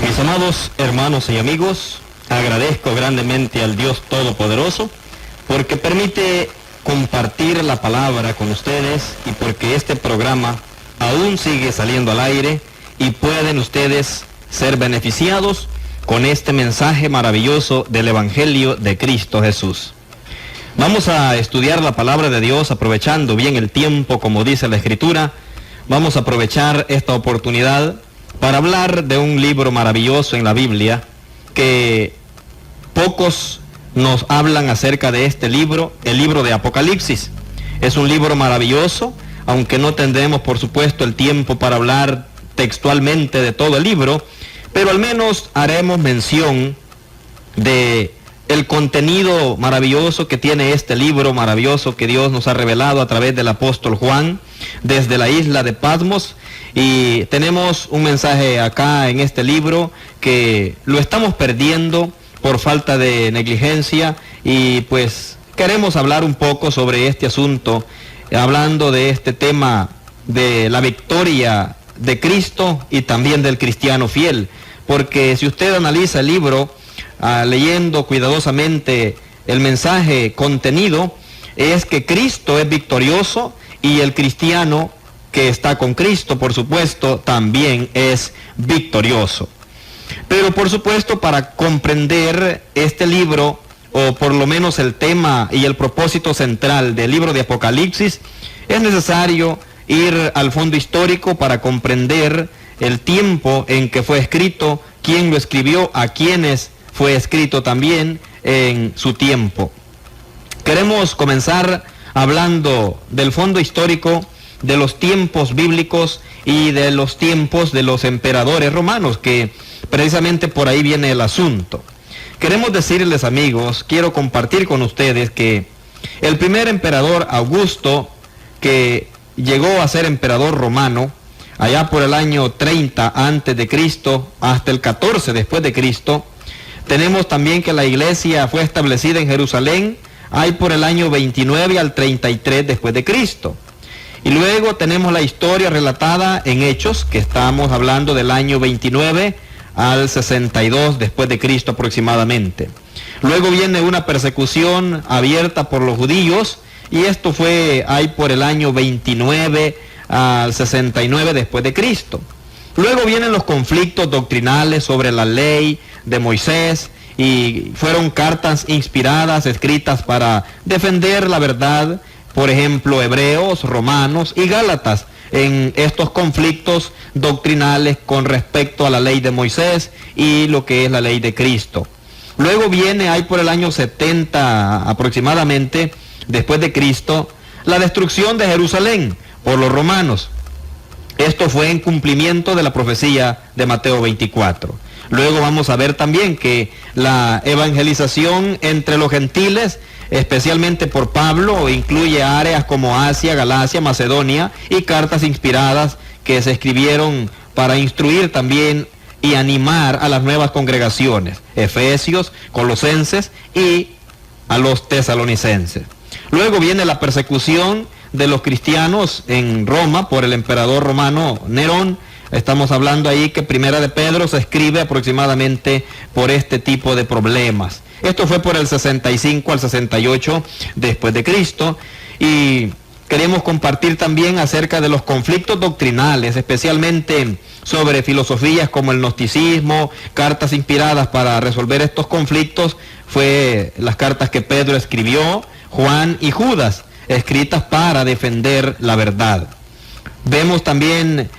Mis amados hermanos y amigos, agradezco grandemente al Dios Todopoderoso porque permite compartir la palabra con ustedes y porque este programa aún sigue saliendo al aire y pueden ustedes ser beneficiados con este mensaje maravilloso del Evangelio de Cristo Jesús. Vamos a estudiar la palabra de Dios aprovechando bien el tiempo, como dice la Escritura. Vamos a aprovechar esta oportunidad para hablar de un libro maravilloso en la Biblia que pocos nos hablan acerca de este libro, el libro de Apocalipsis. Es un libro maravilloso, aunque no tendremos por supuesto el tiempo para hablar textualmente de todo el libro, pero al menos haremos mención de el contenido maravilloso que tiene este libro maravilloso que Dios nos ha revelado a través del apóstol Juan desde la isla de Patmos. Y tenemos un mensaje acá en este libro que lo estamos perdiendo por falta de negligencia, y pues queremos hablar un poco sobre este asunto, hablando de este tema de la victoria de Cristo y también del cristiano fiel, porque si usted analiza el libro, leyendo cuidadosamente el mensaje contenido, es que Cristo es victorioso y el cristiano que está con Cristo, por supuesto, también es victorioso. Pero por supuesto, para comprender este libro, o por lo menos el tema y el propósito central del libro de Apocalipsis, es necesario ir al fondo histórico para comprender el tiempo en que fue escrito, quién lo escribió, a quienes fue escrito también en su tiempo. Queremos comenzar hablando del fondo histórico de los tiempos bíblicos y de los tiempos de los emperadores romanos, que precisamente por ahí viene el asunto. Queremos decirles, amigos, quiero compartir con ustedes que el primer emperador Augusto, que llegó a ser emperador romano allá por el año 30 antes de Cristo hasta el 14 después de Cristo, tenemos también que la iglesia fue establecida en Jerusalén ahí por el año 29 al 33 después de Cristo. Y luego tenemos la historia relatada en Hechos, que estamos hablando del año 29 al 62 después de Cristo aproximadamente. Luego viene una persecución abierta por los judíos, y esto fue ahí por el año 29 al 69 después de Cristo. Luego vienen los conflictos doctrinales sobre la ley de Moisés, y fueron cartas inspiradas, escritas para defender la verdad. Por ejemplo, Hebreos, Romanos y Gálatas, en estos conflictos doctrinales con respecto a la ley de Moisés y lo que es la ley de Cristo. Luego viene ahí por el año 70 aproximadamente, después de Cristo, la destrucción de Jerusalén por los romanos. Esto fue en cumplimiento de la profecía de Mateo 24. Luego vamos a ver también que la evangelización entre los gentiles, especialmente por Pablo, incluye áreas como Asia, Galacia, Macedonia, y cartas inspiradas que se escribieron para instruir también y animar a las nuevas congregaciones, Efesios, Colosenses y a los tesalonicenses. Luego viene la persecución de los cristianos en Roma por el emperador romano Nerón. Estamos hablando ahí que Primera de Pedro se escribe aproximadamente por este tipo de problemas. Esto fue por el 65 al 68 después de Cristo, y queremos compartir también acerca de los conflictos doctrinales, especialmente sobre filosofías como el gnosticismo, cartas inspiradas para resolver estos conflictos. Fue las cartas que Pedro escribió, Juan y Judas, escritas para defender la verdad. Vemos también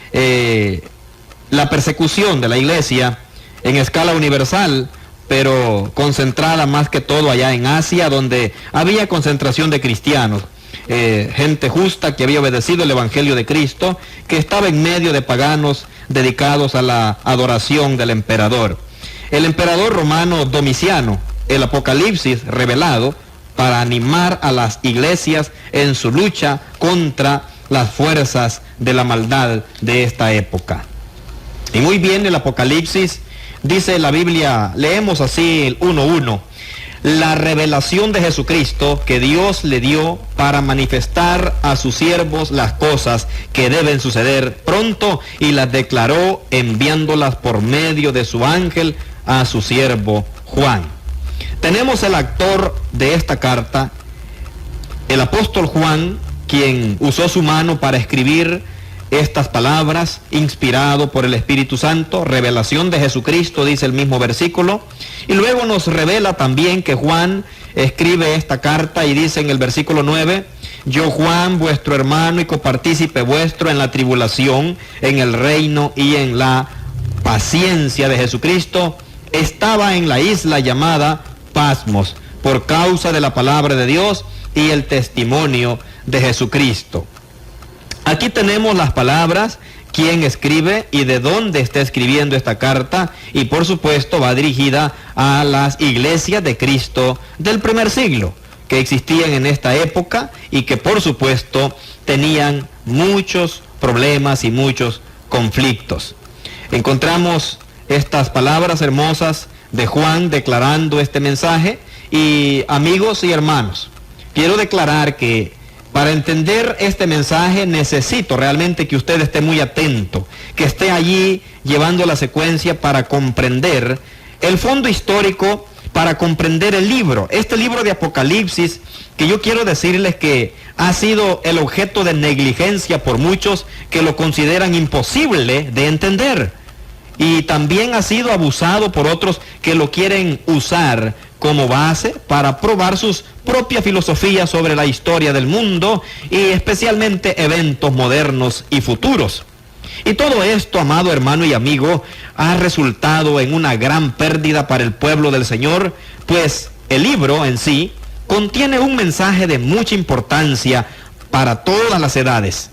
la persecución de la iglesia en escala universal, pero concentrada más que todo allá en Asia, donde había concentración de cristianos, gente justa que había obedecido el Evangelio de Cristo, que estaba en medio de paganos dedicados a la adoración del emperador. El emperador romano Domiciano, el Apocalipsis revelado para animar a las iglesias en su lucha contra las fuerzas de la maldad de esta época. Y muy bien, el Apocalipsis, dice la Biblia, leemos así el 1:1. la revelación de Jesucristo que Dios le dio para manifestar a sus siervos las cosas que deben suceder pronto, y las declaró enviándolas por medio de su ángel a su siervo Juan. Tenemos el autor de esta carta, el apóstol Juan, quien usó su mano para escribir estas palabras, inspirado por el Espíritu Santo, revelación de Jesucristo, dice el mismo versículo. Y luego nos revela también que Juan escribe esta carta y dice en el versículo 9, yo Juan, vuestro hermano y copartícipe vuestro en la tribulación, en el reino y en la paciencia de Jesucristo, estaba en la isla llamada Pasmos, por causa de la palabra de Dios y el testimonio de Jesucristo. Aquí tenemos las palabras, quién escribe y de dónde está escribiendo esta carta, y por supuesto va dirigida a las iglesias de Cristo del primer siglo, que existían en esta época y que por supuesto tenían muchos problemas y muchos conflictos. Encontramos estas palabras hermosas de Juan declarando este mensaje, y amigos y hermanos, quiero declarar que para entender este mensaje necesito realmente que usted esté muy atento, que esté allí llevando la secuencia para comprender el fondo histórico, para comprender el libro, este libro de Apocalipsis, que yo quiero decirles que ha sido el objeto de negligencia por muchos que lo consideran imposible de entender, y también ha sido abusado por otros que lo quieren usar como base para probar sus propias filosofías sobre la historia del mundo y especialmente eventos modernos y futuros. Y todo esto, amado hermano y amigo, ha resultado en una gran pérdida para el pueblo del Señor, pues el libro en sí contiene un mensaje de mucha importancia para todas las edades.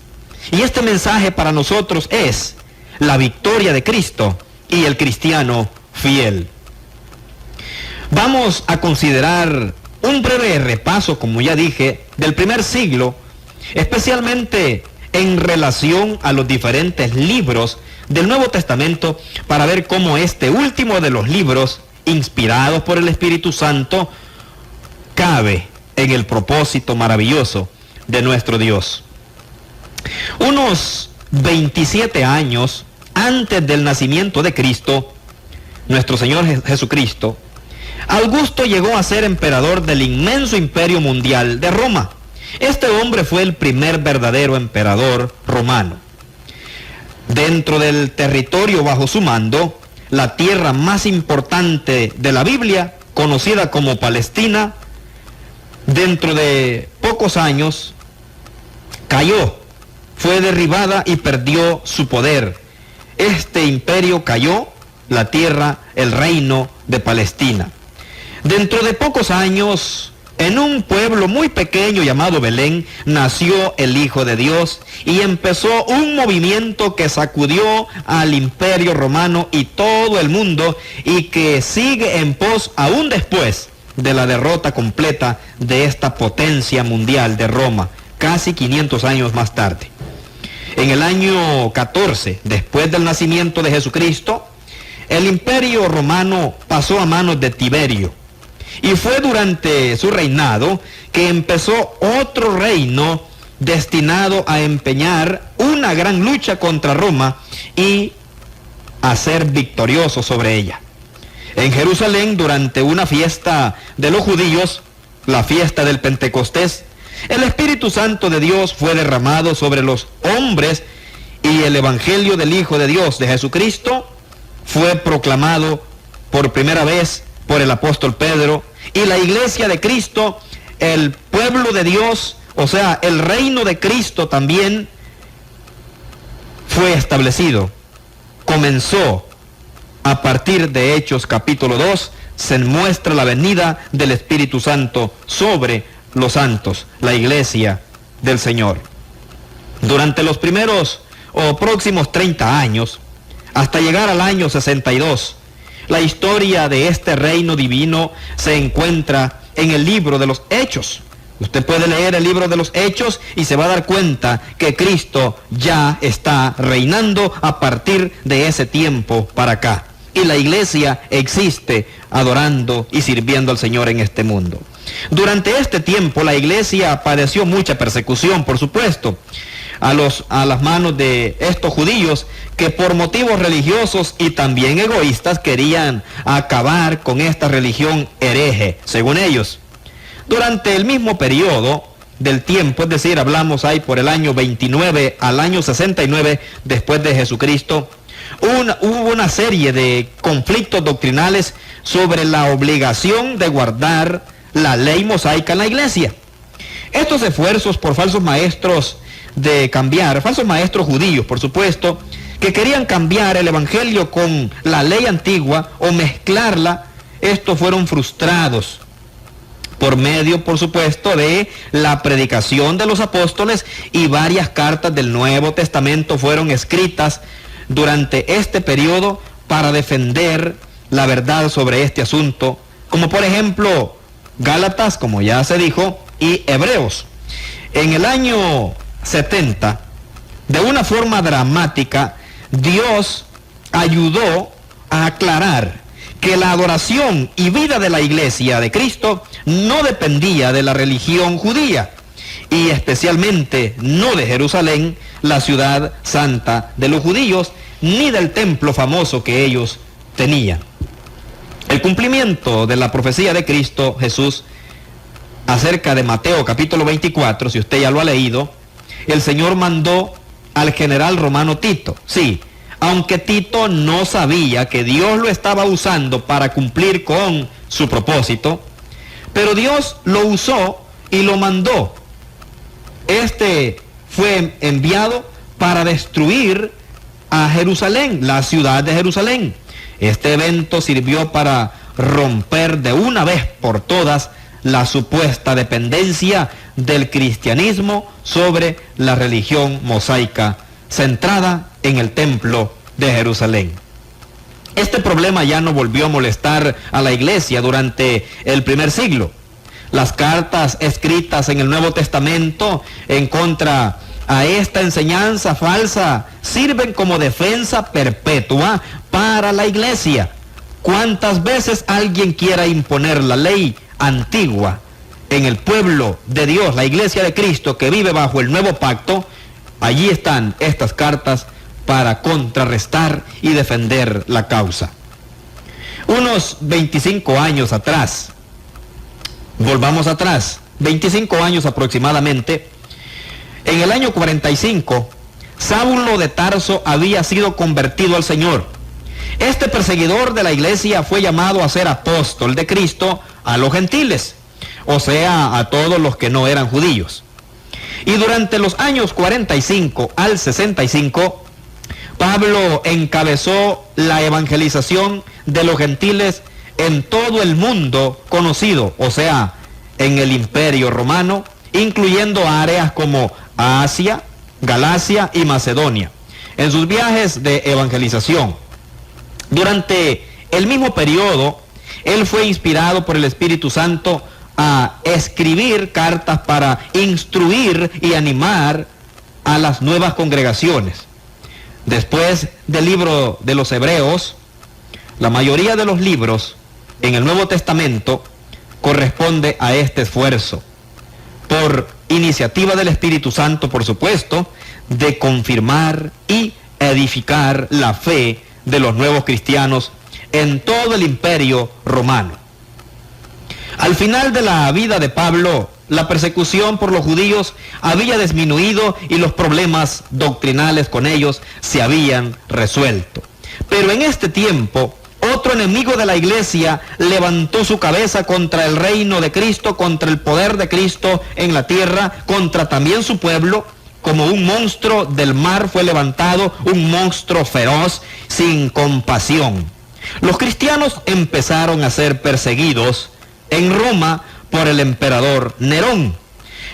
Y este mensaje para nosotros es la victoria de Cristo y el cristiano fiel. Vamos a considerar un breve repaso, como ya dije, del primer siglo, especialmente en relación a los diferentes libros del Nuevo Testamento, para ver cómo este último de los libros, inspirados por el Espíritu Santo, cabe en el propósito maravilloso de nuestro Dios. Unos 27 años antes del nacimiento de Cristo, nuestro Señor Jesucristo, Augusto llegó a ser emperador del inmenso imperio mundial de Roma. Este hombre fue el primer verdadero emperador romano. Dentro del territorio bajo su mando, la tierra más importante de la Biblia, conocida como Palestina, dentro de pocos años cayó, fue derribada y perdió su poder. Este imperio cayó, la tierra, el reino de Palestina. Dentro de pocos años, en un pueblo muy pequeño llamado Belén, nació el Hijo de Dios y empezó un movimiento que sacudió al imperio romano y todo el mundo, y que sigue en pos aún después de la derrota completa de esta potencia mundial de Roma, casi 500 años más tarde. En el año 14, después del nacimiento de Jesucristo, el imperio romano pasó a manos de Tiberio. Y fue durante su reinado que empezó otro reino destinado a empeñar una gran lucha contra Roma y a ser victorioso sobre ella. En Jerusalén, durante una fiesta de los judíos, la fiesta del Pentecostés, el Espíritu Santo de Dios fue derramado sobre los hombres y el Evangelio del Hijo de Dios, de Jesucristo, fue proclamado por primera vez por el apóstol Pedro, y la iglesia de Cristo, el pueblo de Dios, o sea, el reino de Cristo también fue establecido. Comenzó a partir de Hechos capítulo 2, se muestra la venida del Espíritu Santo sobre los santos, la iglesia del Señor. Durante los primeros o próximos 30 años, hasta llegar al año 62, la historia de este reino divino se encuentra en el libro de los Hechos. Usted puede leer el libro de los Hechos y se va a dar cuenta que Cristo ya está reinando a partir de ese tiempo para acá. y la iglesia existe adorando y sirviendo al Señor en este mundo. Durante este tiempo la iglesia padeció mucha persecución, por supuesto, a las manos de estos judíos que por motivos religiosos y también egoístas querían acabar con esta religión hereje, según ellos. Durante el mismo periodo del tiempo, es decir, hablamos ahí por el año 29 al año 69 después de Jesucristo, hubo una serie de conflictos doctrinales sobre la obligación de guardar la ley mosaica en la iglesia. Estos esfuerzos por falsos maestros falsos maestros judíos, por supuesto, que querían cambiar el evangelio con la ley antigua o mezclarla, estos fueron frustrados por medio, por supuesto, de la predicación de los apóstoles, y varias cartas del Nuevo Testamento fueron escritas durante este periodo para defender la verdad sobre este asunto, como por ejemplo Gálatas, como ya se dijo, y Hebreos. En el año 70, de una forma dramática, Dios ayudó a aclarar que la adoración y vida de la iglesia de Cristo no dependía de la religión judía, y especialmente no de Jerusalén, la ciudad santa de los judíos, ni del templo famoso que ellos tenían. El cumplimiento de la profecía de Cristo Jesús acerca de Mateo capítulo 24, si usted ya lo ha leído, el Señor mandó al general romano Tito. Sí, aunque Tito no sabía que Dios lo estaba usando para cumplir con su propósito, pero Dios lo usó y lo mandó. Este fue enviado para destruir a Jerusalén, la ciudad de Jerusalén. Este evento sirvió para romper de una vez por todas la supuesta dependencia del cristianismo sobre la religión mosaica, centrada en el templo de Jerusalén. Este problema ya no volvió a molestar a la iglesia durante el primer siglo. Las cartas escritas en el Nuevo Testamento en contra a esta enseñanza falsa sirven como defensa perpetua para la iglesia. ¿Cuántas veces alguien quiera imponer la ley antigua en el pueblo de Dios, la iglesia de Cristo que vive bajo el nuevo pacto? Allí están estas cartas para contrarrestar y defender la causa. Unos 25 años atrás, volvamos atrás, 25 años aproximadamente, en el año 45, Saulo de Tarso había sido convertido al Señor. Este perseguidor de la iglesia fue llamado a ser apóstol de Cristo a los gentiles, o sea, a todos los que no eran judíos. Y durante los años 45 al 65, Pablo encabezó la evangelización de los gentiles en todo el mundo conocido, o sea, en el Imperio Romano, incluyendo áreas como Asia, Galacia y Macedonia, en sus viajes de evangelización. Durante el mismo periodo, él fue inspirado por el Espíritu Santo a escribir cartas para instruir y animar a las nuevas congregaciones. Después del libro de los Hebreos, la mayoría de los libros en el Nuevo Testamento corresponde a este esfuerzo, por iniciativa del Espíritu Santo, por supuesto, de confirmar y edificar la fe de los nuevos cristianos en todo el Imperio Romano. Al final de la vida de Pablo, la persecución por los judíos había disminuido y los problemas doctrinales con ellos se habían resuelto. Pero en este tiempo, otro enemigo de la iglesia levantó su cabeza contra el reino de Cristo, contra el poder de Cristo en la tierra, contra también su pueblo. Como un monstruo del mar fue levantado, un monstruo feroz, sin compasión. Los cristianos empezaron a ser perseguidos en Roma por el emperador Nerón.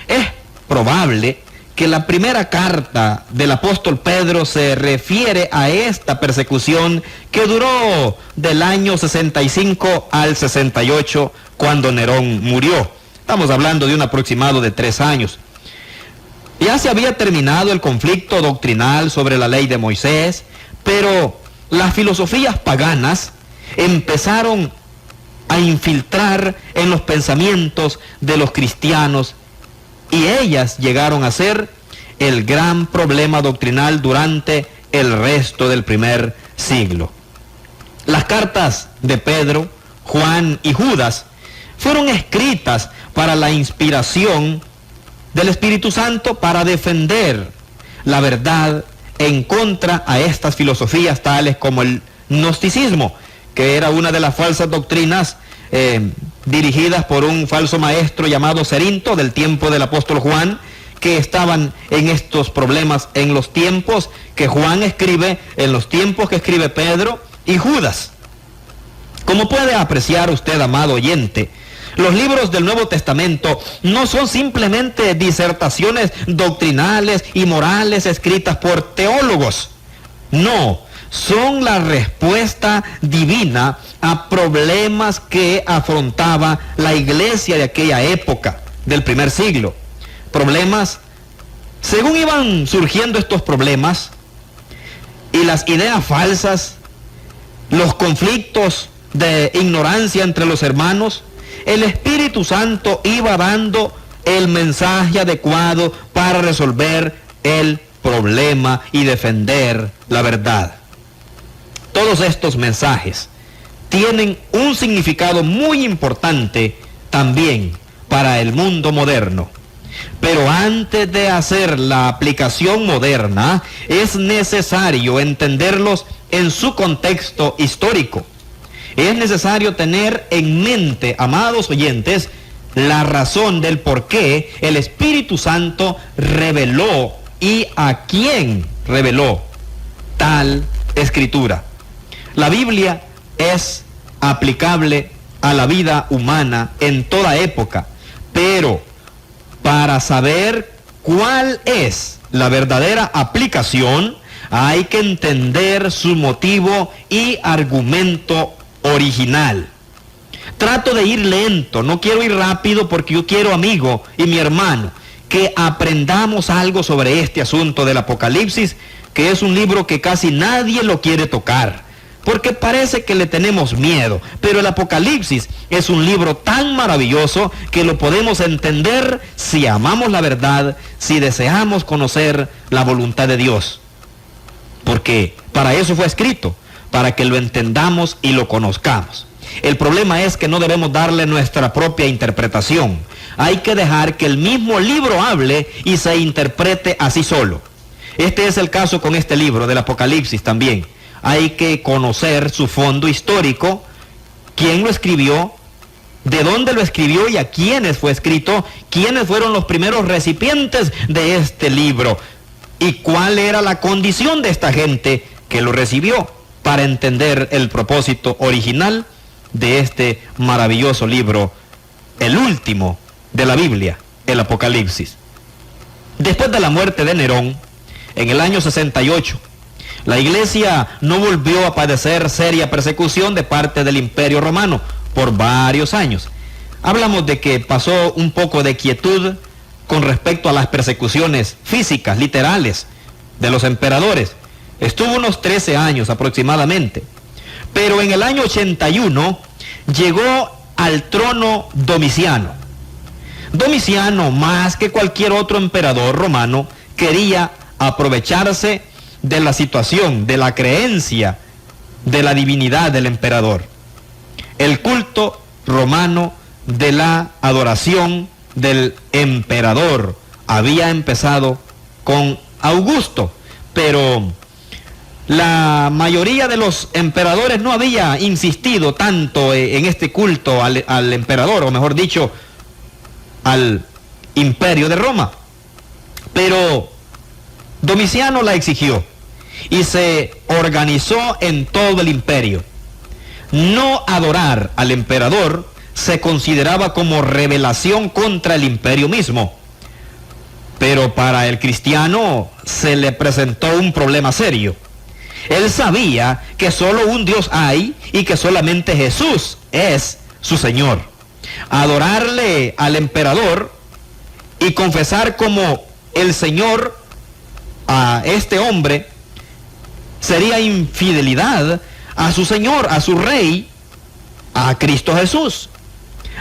Es probable que la primera carta del apóstol Pedro se refiere a esta persecución que duró del año 65 al 68, cuando Nerón murió. Estamos hablando de un aproximado de 3 años. Ya se había terminado el conflicto doctrinal sobre la ley de Moisés, pero las filosofías paganas empezaron a infiltrar en los pensamientos de los cristianos y ellas llegaron a ser el gran problema doctrinal durante el resto del primer siglo. Las cartas de Pedro, Juan y Judas fueron escritas para la inspiración del Espíritu Santo para defender la verdad en contra a estas filosofías tales como el gnosticismo, que era una de las falsas doctrinas dirigidas por un falso maestro llamado Cerinto del tiempo del apóstol Juan, que estaban en estos problemas en los tiempos que Juan escribe, en los tiempos que escribe Pedro y Judas. Como puede apreciar usted, amado oyente, los libros del Nuevo Testamento no son simplemente disertaciones doctrinales y morales escritas por teólogos. No, son la respuesta divina a problemas que afrontaba la iglesia de aquella época, del primer siglo. Problemas, según iban surgiendo estos problemas y las ideas falsas, los conflictos de ignorancia entre los hermanos, el Espíritu Santo iba dando el mensaje adecuado para resolver el problema y defender la verdad. Todos estos mensajes tienen un significado muy importante también para el mundo moderno. Pero antes de hacer la aplicación moderna, es necesario entenderlos en su contexto histórico. Es necesario tener en mente, amados oyentes, la razón del por qué el Espíritu Santo reveló y a quién reveló tal escritura. La Biblia es aplicable a la vida humana en toda época, pero para saber cuál es la verdadera aplicación, hay que entender su motivo y argumento original. Trato de ir lento, no quiero ir rápido porque yo quiero, amigo y mi hermano, que aprendamos algo sobre este asunto del Apocalipsis, que es un libro que casi nadie lo quiere tocar, porque parece que le tenemos miedo, pero el Apocalipsis es un libro tan maravilloso que lo podemos entender si amamos la verdad, si deseamos conocer la voluntad de Dios, porque para eso fue escrito, para que lo entendamos y lo conozcamos. El problema es que no debemos darle nuestra propia interpretación. Hay que dejar que el mismo libro hable y se interprete así solo. Este es el caso con este libro del Apocalipsis también. Hay que conocer su fondo histórico, quién lo escribió, de dónde lo escribió y a quiénes fue escrito, quiénes fueron los primeros recipientes de este libro y cuál era la condición de esta gente que lo recibió, para entender el propósito original de este maravilloso libro, el último de la Biblia, el Apocalipsis. Después de la muerte de Nerón, en el año 68, la iglesia no volvió a padecer seria persecución de parte del Imperio Romano por varios años. Hablamos de que pasó un poco de quietud con respecto a las persecuciones físicas, literales, de los emperadores. Estuvo unos 13 años aproximadamente. Pero en el año 81 llegó al trono Domiciano. Domiciano, más que cualquier otro emperador romano, quería aprovecharse de la situación, de la creencia, de la divinidad del emperador. El culto romano de la adoración del emperador había empezado con Augusto, pero la mayoría de los emperadores no había insistido tanto en este culto al emperador, o mejor dicho, al imperio de Roma. Pero Domiciano la exigió y se organizó en todo el imperio. No adorar al emperador se consideraba como rebelación contra el imperio mismo. Pero para el cristiano se le presentó un problema serio. Él sabía que solo un Dios hay y que solamente Jesús es su Señor. Adorarle al emperador y confesar como el Señor a este hombre sería infidelidad a su Señor, a su Rey, a Cristo Jesús.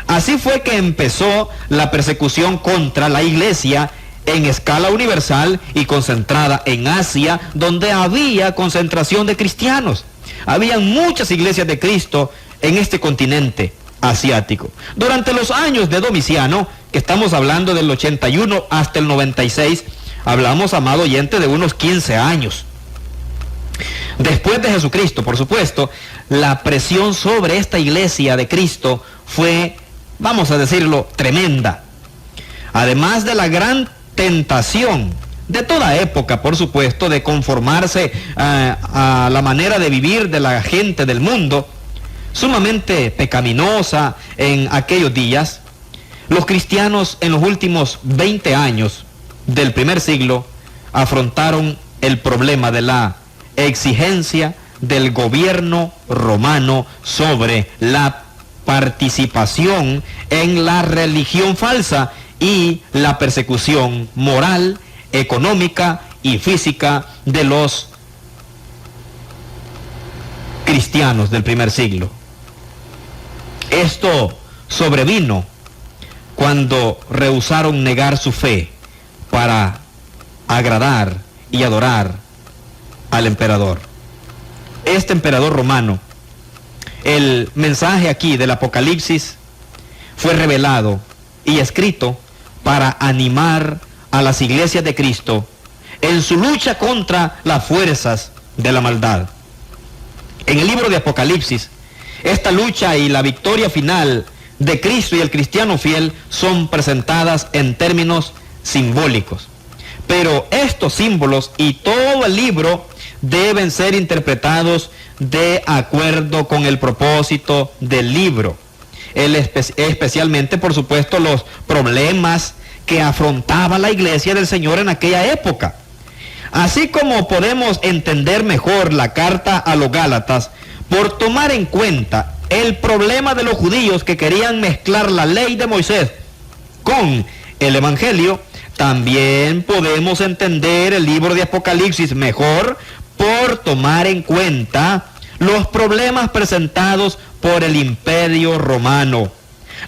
Así fue que empezó la persecución contra la iglesia en escala universal y concentrada en Asia, donde había concentración de cristianos. Habían muchas iglesias de Cristo en este continente asiático. Durante los años de Domiciano, que estamos hablando del 81 hasta el 96, hablamos, amado oyente, de unos 15 años. Después de Jesucristo, por supuesto, la presión sobre esta iglesia de Cristo fue, vamos a decirlo, tremenda. Además de la gran tentación de toda época, por supuesto, de conformarse a la manera de vivir de la gente del mundo, sumamente pecaminosa en aquellos días, los cristianos en los últimos 20 años del primer siglo afrontaron el problema de la exigencia del gobierno romano sobre la participación en la religión falsa y la persecución moral, económica y física de los cristianos del primer siglo. Esto sobrevino cuando rehusaron negar su fe para agradar y adorar al emperador. Este emperador romano, el mensaje aquí del Apocalipsis fue revelado y escrito para animar a las iglesias de Cristo en su lucha contra las fuerzas de la maldad. En el libro de Apocalipsis, esta lucha y la victoria final de Cristo y el cristiano fiel son presentadas en términos simbólicos. Pero estos símbolos y todo el libro deben ser interpretados de acuerdo con el propósito del libro. Especialmente, por supuesto, los problemas que afrontaba la iglesia del Señor en aquella época. Así como podemos entender mejor la carta a los Gálatas por tomar en cuenta el problema de los judíos que querían mezclar la ley de Moisés con el Evangelio, también podemos entender el libro de Apocalipsis mejor por tomar en cuenta los problemas presentados por el Imperio Romano.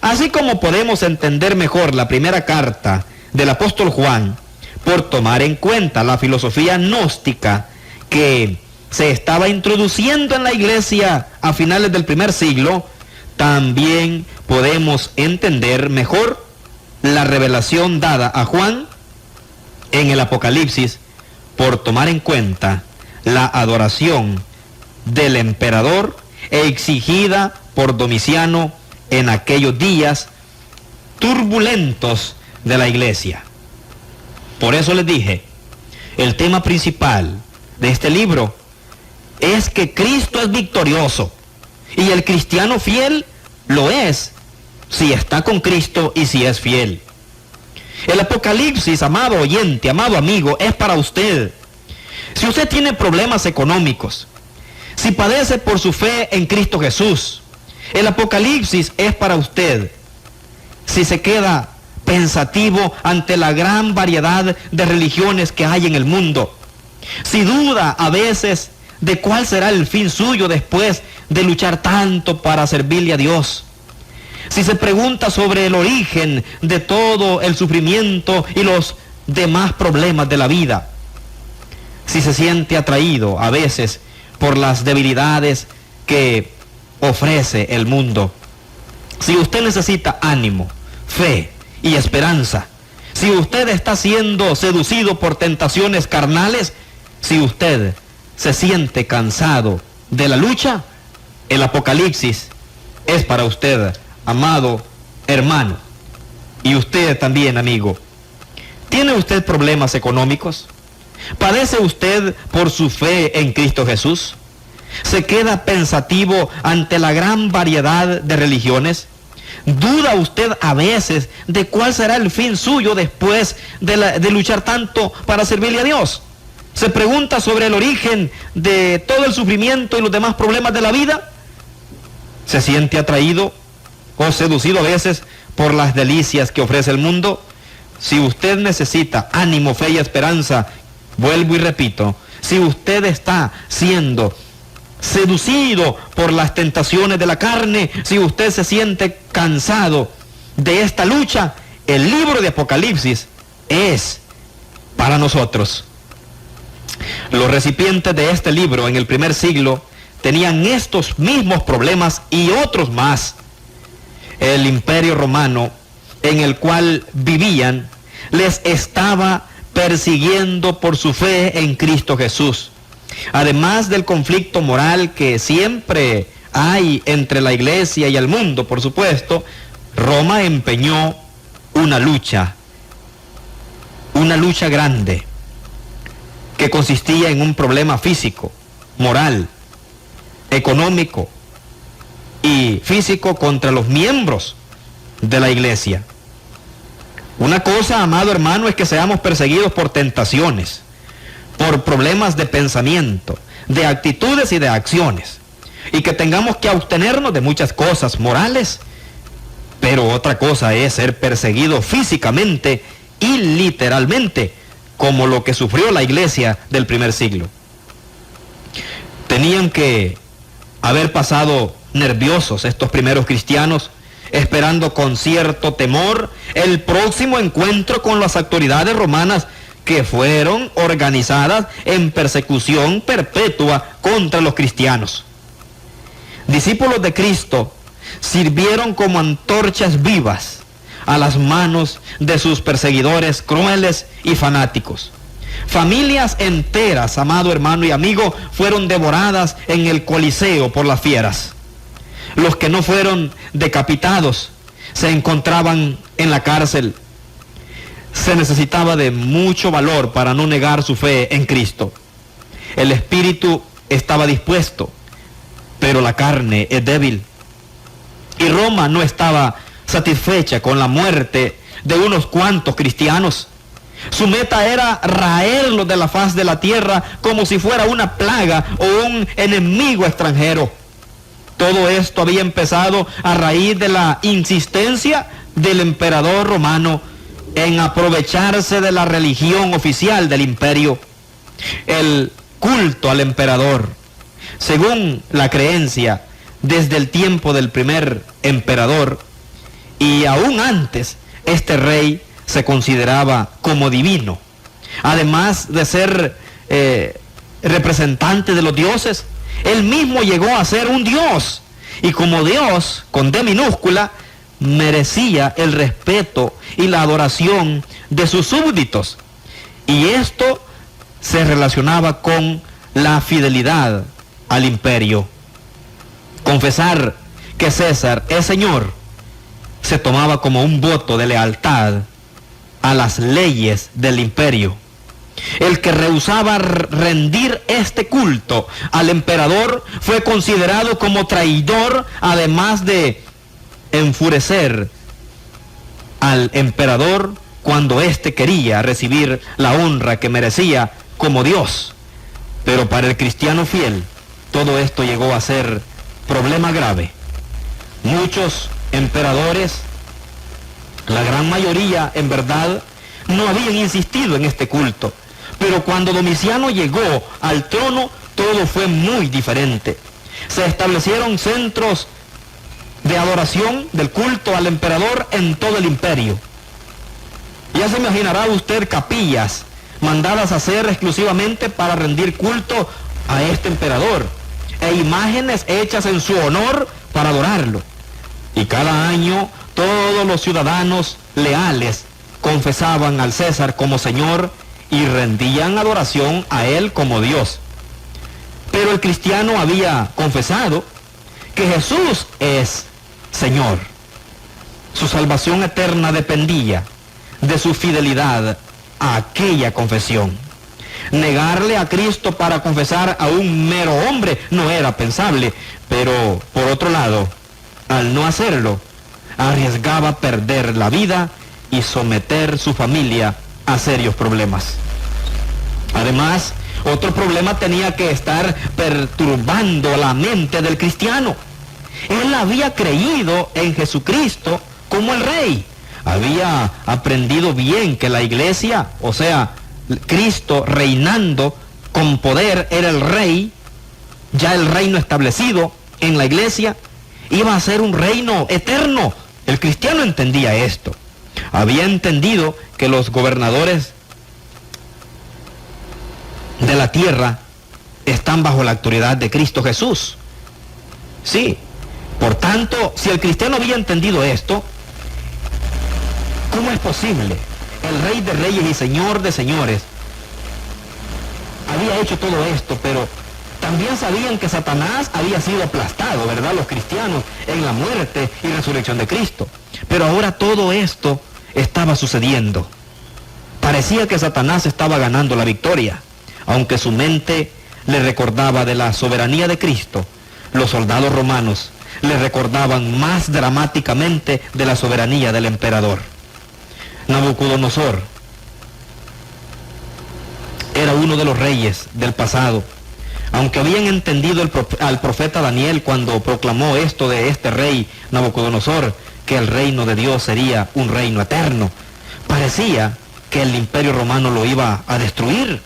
Así como podemos entender mejor la primera carta del apóstol Juan por tomar en cuenta la filosofía gnóstica que se estaba introduciendo en la iglesia a finales del primer siglo, también podemos entender mejor la revelación dada a Juan en el Apocalipsis por tomar en cuenta la adoración del emperador exigida por Domiciano en aquellos días turbulentos de la iglesia. Por eso les dije, el tema principal de este libro es que Cristo es victorioso y el cristiano fiel lo es si está con Cristo y si es fiel. El Apocalipsis, amado oyente, amado amigo, es para usted. Si usted tiene problemas económicos, si padece por su fe en Cristo Jesús, el Apocalipsis es para usted. Si se queda pensativo ante la gran variedad de religiones que hay en el mundo, si duda a veces de cuál será el fin suyo después de luchar tanto para servirle a Dios, si se pregunta sobre el origen de todo el sufrimiento y los demás problemas de la vida, si se siente atraído a veces por las debilidades que ofrece el mundo, si usted necesita ánimo, fe y esperanza, si usted está siendo seducido por tentaciones carnales, si usted se siente cansado de la lucha, el Apocalipsis es para usted, amado hermano. Y usted también, amigo. ¿Tiene usted problemas económicos? ¿Padece usted por su fe en Cristo Jesús? ¿Se queda pensativo ante la gran variedad de religiones? ¿Duda usted a veces de cuál será el fin suyo después de luchar tanto para servirle a Dios? ¿Se pregunta sobre el origen de todo el sufrimiento y los demás problemas de la vida? ¿Se siente atraído o seducido a veces por las delicias que ofrece el mundo? Si usted necesita ánimo, fe y esperanza, vuelvo y repito, si usted está siendo seducido por las tentaciones de la carne, si usted se siente cansado de esta lucha, el libro de Apocalipsis es para nosotros. Los recipientes de este libro en el primer siglo tenían estos mismos problemas y otros más. El imperio romano en el cual vivían les estaba persiguiendo por su fe en Cristo Jesús. Además del conflicto moral que siempre hay entre la iglesia y el mundo, por supuesto, Roma empeñó una lucha grande, que consistía en un problema físico, moral, económico y físico contra los miembros de la iglesia. Una cosa, amado hermano, es que seamos perseguidos por tentaciones, por problemas de pensamiento, de actitudes y de acciones, y que tengamos que abstenernos de muchas cosas morales, pero otra cosa es ser perseguido físicamente y literalmente, como lo que sufrió la iglesia del primer siglo. Tenían que haber pasado nerviosos estos primeros cristianos, esperando con cierto temor el próximo encuentro con las autoridades romanas que fueron organizadas en persecución perpetua contra los cristianos. Discípulos de Cristo sirvieron como antorchas vivas a las manos de sus perseguidores crueles y fanáticos. Familias enteras, amado hermano y amigo, fueron devoradas en el Coliseo por las fieras. Los que no fueron decapitados se encontraban en la cárcel. Se necesitaba de mucho valor para no negar su fe en Cristo. El espíritu estaba dispuesto, pero la carne es débil. Y Roma no estaba satisfecha con la muerte de unos cuantos cristianos. Su meta era raerlos de la faz de la tierra como si fuera una plaga o un enemigo extranjero. Todo esto había empezado a raíz de la insistencia del emperador romano en aprovecharse de la religión oficial del imperio. El culto al emperador, según la creencia, desde el tiempo del primer emperador y aún antes, este rey se consideraba como divino. Además de ser representante de los dioses, él mismo llegó a ser un dios, y como Dios, con D minúscula, merecía el respeto y la adoración de sus súbditos. Y esto se relacionaba con la fidelidad al imperio. Confesar que César es Señor se tomaba como un voto de lealtad a las leyes del imperio. El que rehusaba rendir este culto al emperador fue considerado como traidor, además de enfurecer al emperador cuando éste quería recibir la honra que merecía como Dios. Pero para el cristiano fiel, todo esto llegó a ser problema grave. Muchos emperadores, la gran mayoría en verdad, no habían insistido en este culto. Pero cuando Domiciano llegó al trono, todo fue muy diferente. Se establecieron centros de adoración del culto al emperador en todo el imperio. Ya se imaginará usted capillas mandadas a hacer exclusivamente para rendir culto a este emperador, e imágenes hechas en su honor para adorarlo. Y cada año todos los ciudadanos leales confesaban al César como Señor y rendían adoración a él como Dios. Pero el cristiano había confesado que Jesús es Señor. Su salvación eterna dependía de su fidelidad a aquella confesión. Negarle a Cristo para confesar a un mero hombre no era pensable, pero por otro lado, al no hacerlo, arriesgaba perder la vida y someter su familia a serios problemas. Además, otro problema tenía que estar perturbando la mente del cristiano. Él había creído en Jesucristo como el Rey. Había aprendido bien que la iglesia, o sea, Cristo reinando con poder, era el rey, ya el reino establecido en la iglesia, iba a ser un reino eterno. El cristiano entendía esto. Había entendido que los gobernadores de la tierra están bajo la autoridad de Cristo Jesús. Sí, por tanto, si el cristiano había entendido esto, ¿cómo es posible? El Rey de Reyes y Señor de Señores había hecho todo esto, pero también sabían que Satanás había sido aplastado, ¿verdad? Los cristianos en la muerte y resurrección de Cristo. Pero ahora todo esto estaba sucediendo. Parecía que Satanás estaba ganando la victoria, aunque su mente le recordaba de la soberanía de Cristo. Los soldados romanos le recordaban más dramáticamente de la soberanía del emperador. Nabucodonosor era uno de los reyes del pasado. Aunque habían entendido al profeta Daniel cuando proclamó esto de este rey Nabucodonosor, que el reino de Dios sería un reino eterno, parecía que el imperio romano lo iba a destruir.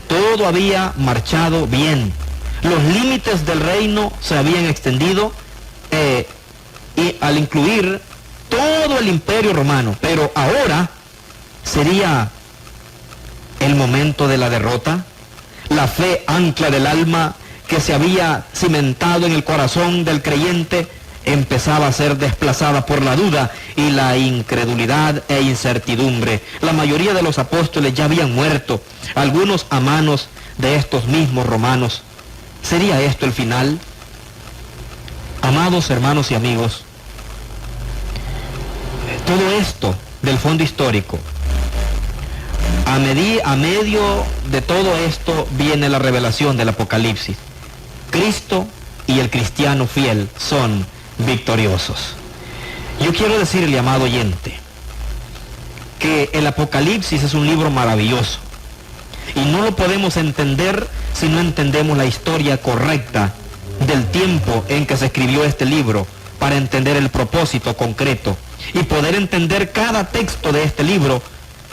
Todo había marchado bien. Los límites del reino se habían extendido y al incluir todo el imperio romano. Pero ahora sería el momento de la derrota. La fe, ancla del alma, que se había cimentado en el corazón del creyente, empezaba a ser desplazada por la duda y la incredulidad e incertidumbre. La mayoría de los apóstoles ya habían muerto, algunos a manos de estos mismos romanos. ¿Sería esto el final? Amados hermanos y amigos, todo esto del fondo histórico, a medio de todo esto viene la revelación del Apocalipsis. Cristo y el cristiano fiel son victoriosos. Yo quiero decirle, amado oyente, que el Apocalipsis es un libro maravilloso y no lo podemos entender si no entendemos la historia correcta del tiempo en que se escribió este libro, para entender el propósito concreto y poder entender cada texto de este libro.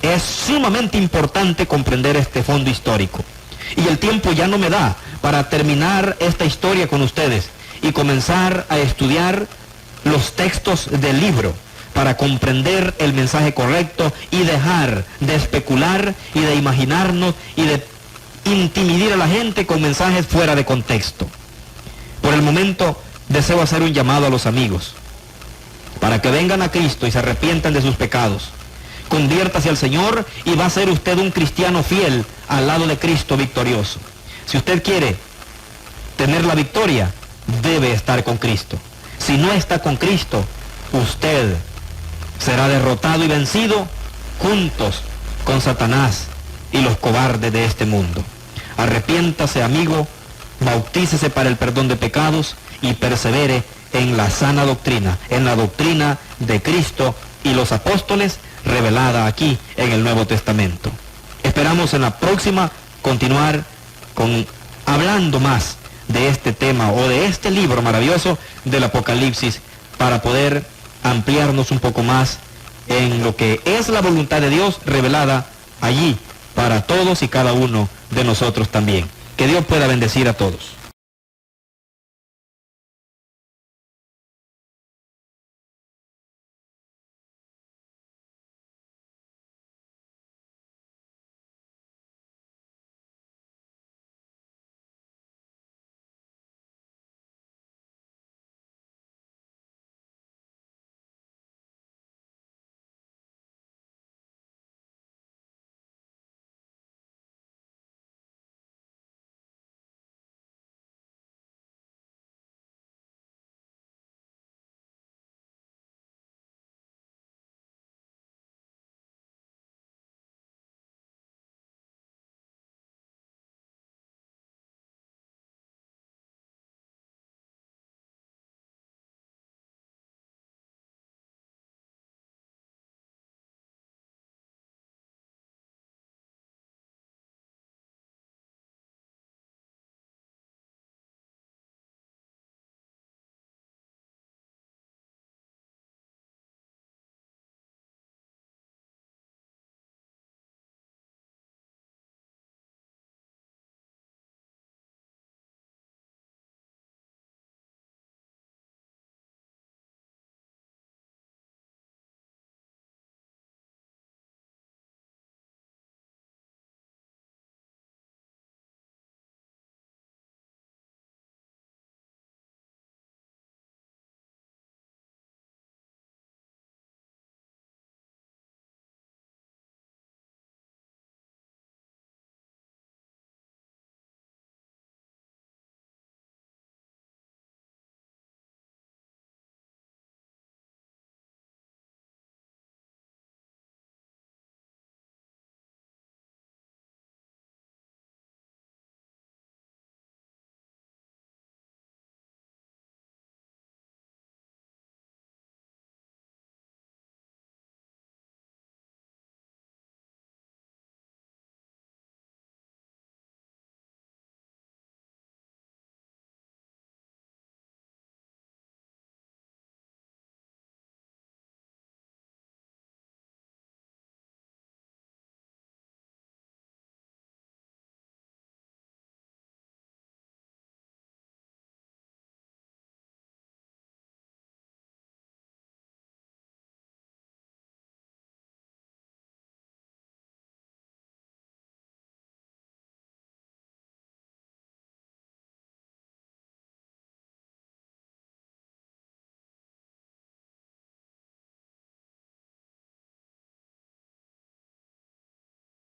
Es sumamente importante comprender este fondo histórico. Y el tiempo ya no me da para terminar esta historia con ustedes y comenzar a estudiar los textos del libro para comprender el mensaje correcto y dejar de especular y de imaginarnos y de intimidar a la gente con mensajes fuera de contexto. Por el momento deseo hacer un llamado a los amigos para que vengan a Cristo y se arrepientan de sus pecados. Conviértase al Señor y va a ser usted un cristiano fiel al lado de Cristo victorioso. Si usted quiere tener la victoria, debe estar con Cristo. Si no está con Cristo, usted será derrotado y vencido juntos con Satanás y los cobardes de este mundo. Arrepiéntase, amigo, bautícese para el perdón de pecados y persevere en la sana doctrina, en la doctrina de Cristo y los apóstoles, revelada aquí en el Nuevo Testamento. Esperamos en la próxima continuar hablando más de este tema o de este libro maravilloso del Apocalipsis, para poder ampliarnos un poco más en lo que es la voluntad de Dios revelada allí para todos y cada uno de nosotros también. Que Dios pueda bendecir a todos.